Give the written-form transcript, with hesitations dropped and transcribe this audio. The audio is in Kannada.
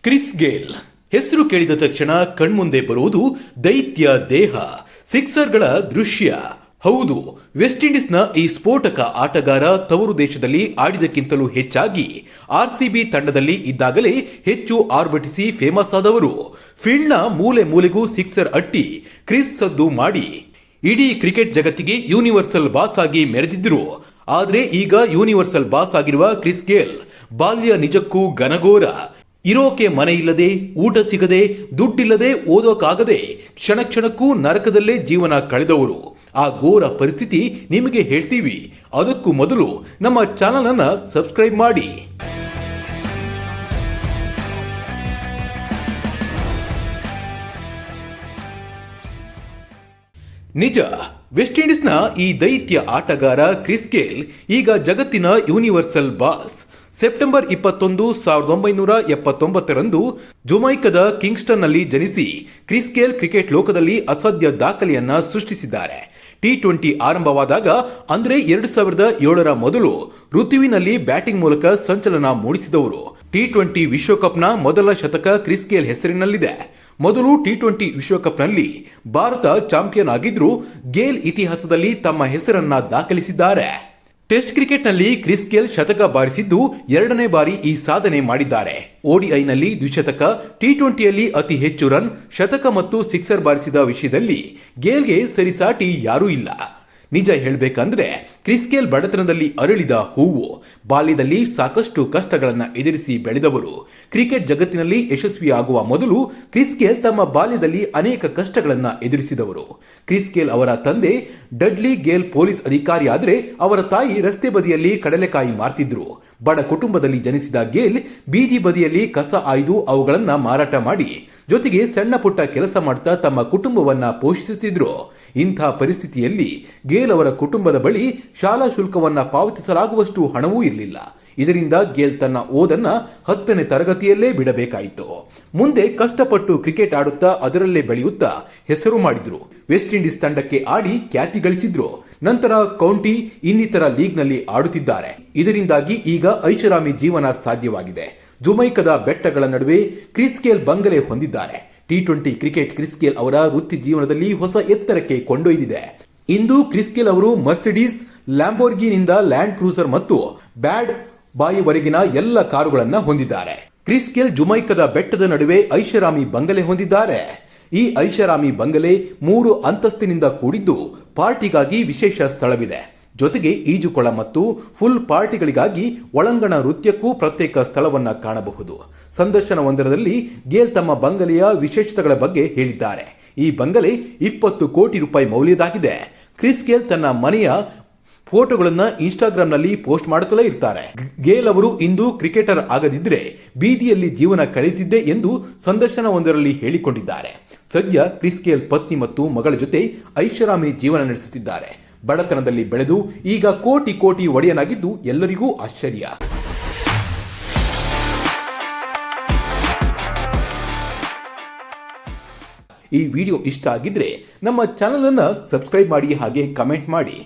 ಕ್ರಿಸ್ ಗೇಲ್ ಹೆಸರು ಕೇಳಿದ ತಕ್ಷಣ ಕಣ್ಮುಂದೆ ಬರುವುದು ದೈತ್ಯ ದೇಹ, ಸಿಕ್ಸರ್ಗಳ ದೃಶ್ಯ. ಹೌದು, ವೆಸ್ಟ್ ಇಂಡೀಸ್ನ ಈ ಸ್ಫೋಟಕ ಆಟಗಾರ ತವರು ದೇಶದಲ್ಲಿ ಆಡಿದಕ್ಕಿಂತಲೂ ಹೆಚ್ಚಾಗಿ ಆರ್ಸಿಬಿ ತಂಡದಲ್ಲಿ ಇದ್ದಾಗಲೇ ಹೆಚ್ಚು ಆರ್ಭಟಿಸಿ ಫೇಮಸ್ ಆದವರು. ಫೀಲ್ಡ್ನ ಮೂಲೆ ಮೂಲೆಗೂ ಸಿಕ್ಸರ್ ಅಟ್ಟಿ ಕ್ರಿಸ್ ಸದ್ದು ಮಾಡಿ ಇಡೀ ಕ್ರಿಕೆಟ್ ಜಗತ್ತಿಗೆ ಯೂನಿವರ್ಸಲ್ ಬಾಸ್ ಆಗಿ ಮೆರೆದಿದ್ರು. ಆದ್ರೆ ಈಗ ಯೂನಿವರ್ಸಲ್ ಬಾಸ್ ಆಗಿರುವ ಕ್ರಿಸ್ ಗೇಲ್ ಬಾಲ್ಯ ನಿಜಕ್ಕೂ ಘನಘೋರ. ಇರೋಕೆ ಮನೆ ಇಲ್ಲದೆ, ಊಟ ಸಿಗದೆ, ದುಡ್ಡಿಲ್ಲದೆ, ಓದೋಕಾಗದೆ ಕ್ಷಣ ಕ್ಷಣಕ್ಕೂ ನರಕದಲ್ಲೇ ಜೀವನ ಕಳೆದವರು. ಆ ಘೋರ ಪರಿಸ್ಥಿತಿ ನಿಮಗೆ ಹೇಳ್ತೀವಿ. ಅದಕ್ಕೂ ಮೊದಲು ನಮ್ಮ ಚಾನಲ್ ಅನ್ನ ಸಬ್ಸ್ಕ್ರೈಬ್ ಮಾಡಿ. ನಿಜ, ವೆಸ್ಟ್ ಇಂಡೀಸ್ನ ಈ ದೈತ್ಯ ಆಟಗಾರ ಕ್ರಿಸ್ ಗೇಲ್ ಈಗ ಜಗತ್ತಿನ ಯೂನಿವರ್ಸಲ್ ಬಾಸ್. ಸೆಪ್ಟೆಂಬರ್ 21, 1979ರಂದು ಜುಮೈಕದ ಕಿಂಗ್ಸ್ಟನ್ನಲ್ಲಿ ಜನಿಸಿ ಕ್ರಿಸ್ ಗೇಲ್ ಕ್ರಿಕೆಟ್ ಲೋಕದಲ್ಲಿ ಅಸಾಧ್ಯ ದಾಖಲೆಯನ್ನ ಸೃಷ್ಟಿಸಿದ್ದಾರೆ. T20 ಆರಂಭವಾದಾಗ ಅಂದ್ರೆ 2007ರ ಮೊದಲು ಋತುವಿನಲ್ಲಿ ಬ್ಯಾಟಿಂಗ್ ಮೂಲಕ ಸಂಚಲನ ಮೂಡಿಸಿದವರು. T20 ವಿಶ್ವಕಪ್ನ ಮೊದಲ ಶತಕ ಕ್ರಿಸ್ ಗೇಲ್ ಹೆಸರಿನಲ್ಲಿದೆ. ಮೊದಲು T20 ವಿಶ್ವಕಪ್ನಲ್ಲಿ ಭಾರತ ಚಾಂಪಿಯನ್ ಆಗಿದ್ರು ಗೇಲ್ ಇತಿಹಾಸದಲ್ಲಿ ತಮ್ಮ ಹೆಸರನ್ನ ದಾಖಲಿಸಿದ್ದಾರೆ. ಟೆಸ್ಟ್ ಕ್ರಿಕೆಟ್ನಲ್ಲಿ ಕ್ರಿಸ್ ಗೇಲ್ ಶತಕ ಬಾರಿಸಿದ್ದು 2ನೇ ಬಾರಿ ಈ ಸಾಧನೆ ಮಾಡಿದ್ದಾರೆ. ODIನಲ್ಲಿ ದ್ವಿಶತಕ, T20ಯಲ್ಲಿ ಅತಿ ಹೆಚ್ಚು ರನ್, ಶತಕ ಮತ್ತು ಸಿಕ್ಸರ್ ಬಾರಿಸಿದ ವಿಷಯದಲ್ಲಿ ಗೇಲ್ಗೆ ಸರಿಸಾಟಿ ಯಾರೂ ಇಲ್ಲ. ನಿಜ ಹೇಳಬೇಕಂದ್ರೆ ಕ್ರಿಸ್ ಗೇಲ್ ಬಡತನದಲ್ಲಿ ಅರಳಿದ ಹೂವು. ಬಾಲ್ಯದಲ್ಲಿ ಸಾಕಷ್ಟು ಕಷ್ಟಗಳನ್ನು ಎದುರಿಸಿ ಬೆಳೆದವರು. ಕ್ರಿಕೆಟ್ ಜಗತ್ತಿನಲ್ಲಿ ಯಶಸ್ವಿಯಾಗುವ ಮೊದಲು ಕ್ರಿಸ್ ಗೇಲ್ ತಮ್ಮ ಬಾಲ್ಯದಲ್ಲಿ ಅನೇಕ ಕಷ್ಟಗಳನ್ನು ಎದುರಿಸಿದವರು. ಕ್ರಿಸ್ ಗೇಲ್ ಅವರ ತಂದೆ ಡಡ್ಲಿ ಗೇಲ್ ಪೊಲೀಸ್ ಅಧಿಕಾರಿಯಾದರೆ ಅವರ ತಾಯಿ ರಸ್ತೆ ಬದಿಯಲ್ಲಿ ಕಡಲೆಕಾಯಿ ಮಾರ್ತಿದ್ರು. ಬಡ ಕುಟುಂಬದಲ್ಲಿ ಜನಿಸಿದ ಗೇಲ್ ಬೀದಿ ಬದಿಯಲ್ಲಿ ಕಸ ಆಯ್ದು ಅವುಗಳನ್ನ ಮಾರಾಟ ಮಾಡಿ ಜೊತೆಗೆ ಸಣ್ಣ ಪುಟ್ಟ ಕೆಲಸ ಮಾಡ್ತಾ ತಮ್ಮ ಕುಟುಂಬವನ್ನ ಪೋಷಿಸುತ್ತಿದ್ರು. ಇಂಥ ಪರಿಸ್ಥಿತಿಯಲ್ಲಿ ಗೇಲ್ ಅವರ ಕುಟುಂಬದ ಬಳಿ ಶಾಲಾ ಶುಲ್ಕವನ್ನ ಪಾವತಿಸಲಾಗುವಷ್ಟು ಹಣವೂ ಇರಲಿಲ್ಲ. ಇದರಿಂದ ಗೇಲ್ ತನ್ನ ಓದನ್ನ 10ನೇ ತರಗತಿಯಲ್ಲೇ ಬಿಡಬೇಕಾಯಿತು. ಮುಂದೆ ಕಷ್ಟಪಟ್ಟು ಕ್ರಿಕೆಟ್ ಆಡುತ್ತಾ ಅದರಲ್ಲೇ ಬೆಳೆಯುತ್ತಾ ಹೆಸರು ಮಾಡಿದ್ರು. ವೆಸ್ಟ್ ಇಂಡೀಸ್ ತಂಡಕ್ಕೆ ಆಡಿ ಖ್ಯಾತಿ ಗಳಿಸಿದ್ರು. ನಂತರ ಕೌಂಟಿ ಇನ್ನಿತರ ಲೀಗ್ನಲ್ಲಿ ಆಡುತ್ತಿದ್ದಾರೆ. ಇದರಿಂದಾಗಿ ಈಗ ಐಷಾರಾಮಿ ಜೀವನ ಸಾಧ್ಯವಾಗಿದೆ. ಜುಮೈಕದ ಬೆಟ್ಟಗಳ ನಡುವೆ ಕ್ರಿಸ್ ಗೇಲ್ ಬಂಗಲೆ ಹೊಂದಿದ್ದಾರೆ. T20 ಕ್ರಿಕೆಟ್ ಕ್ರಿಸ್ ಗೇಲ್ ಅವರ ವೃತ್ತಿ ಜೀವನದಲ್ಲಿ ಹೊಸ ಎತ್ತರಕ್ಕೆ ಕೊಂಡೊಯ್ದಿದೆ. ಇಂದು ಕ್ರಿಸ್ ಗೇಲ್ ಅವರು ಮರ್ಸಿಡೀಸ್, ಲ್ಯಾಂಬೋರ್ಗಿನಿಂದ ಲ್ಯಾಂಡ್ ಕ್ರೂಸರ್ ಮತ್ತು ಬ್ಯಾಡ್ ಬಾಯಿವರೆಗಿನ ಎಲ್ಲ ಕಾರುಗಳನ್ನ ಹೊಂದಿದ್ದಾರೆ. ಕ್ರಿಸ್ ಗೇಲ್ ಜುಮೈಕದ ಬೆಟ್ಟದ ನಡುವೆ ಐಷಾರಾಮಿ ಬಂಗಲೆ ಹೊಂದಿದ್ದಾರೆ. ಈ ಐಷಾರಾಮಿ ಬಂಗಲೆ 3 ಅಂತಸ್ತಿನಿಂದ ಕೂಡಿದ್ದು ಪಾರ್ಟಿಗಾಗಿ ವಿಶೇಷ ಸ್ಥಳವಿದೆ. ಜೊತೆಗೆ ಈಜುಕೊಳ ಮತ್ತು ಫುಲ್ ಪಾರ್ಟಿಗಳಿಗಾಗಿ ಒಳಾಂಗಣ ನೃತ್ಯಕ್ಕೂ ಪ್ರತ್ಯೇಕ ಸ್ಥಳವನ್ನ ಕಾಣಬಹುದು. ಸಂದರ್ಶನವೊಂದರಲ್ಲಿ ಗೇಲ್ ತಮ್ಮ ಬಂಗಲೆಯ ವಿಶೇಷತೆಗಳ ಬಗ್ಗೆ ಹೇಳಿದ್ದಾರೆ. ಈ ಬಂಗಲೆ 20 ಕೋಟಿ ರೂಪಾಯಿ ಮೌಲ್ಯದಾಗಿದೆ. ಕ್ರಿಸ್ ಗೇಲ್ ತನ್ನ ಮನೆಯ ಫೋಟೋಗಳನ್ನ ಇನ್ಸ್ಟಾಗ್ರಾಂನಲ್ಲಿ ಪೋಸ್ಟ್ ಮಾಡುತ್ತಲೇ ಇರ್ತಾರೆ. ಗೇಲ್ ಅವರು ಇಂದು ಕ್ರಿಕೆಟರ್ ಆಗದಿದ್ರೆ ಬೀದಿಯಲ್ಲಿ ಜೀವನ ಕಳೆಯುತ್ತಿದ್ದೆ ಎಂದು ಸಂದರ್ಶನವೊಂದರಲ್ಲಿ ಹೇಳಿಕೊಂಡಿದ್ದಾರೆ. ಸದ್ಯ ಕ್ರಿಸ್ ಗೇಲ್ ಪತ್ನಿ ಮತ್ತು ಮಗಳ ಜೊತೆ ಐಷಾರಾಮಿ ಜೀವನ ನಡೆಸುತ್ತಿದ್ದಾರೆ. ಬಡತನದಲ್ಲಿ ಬೆಳೆದು ಈಗ ಕೋಟಿ ಕೋಟಿ ಒಡೆಯನಾಗಿದ್ದು ಎಲ್ಲರಿಗೂ ಆಶ್ಚರ್ಯ. ಈ ವಿಡಿಯೋ ಇಷ್ಟ ಆಗಿದ್ರೆ ನಮ್ಮ ಚಾನಲ್ ಅನ್ನು ಸಬ್ಸ್ಕ್ರೈಬ್ ಮಾಡಿ, ಹಾಗೆ ಕಮೆಂಟ್ ಮಾಡಿ.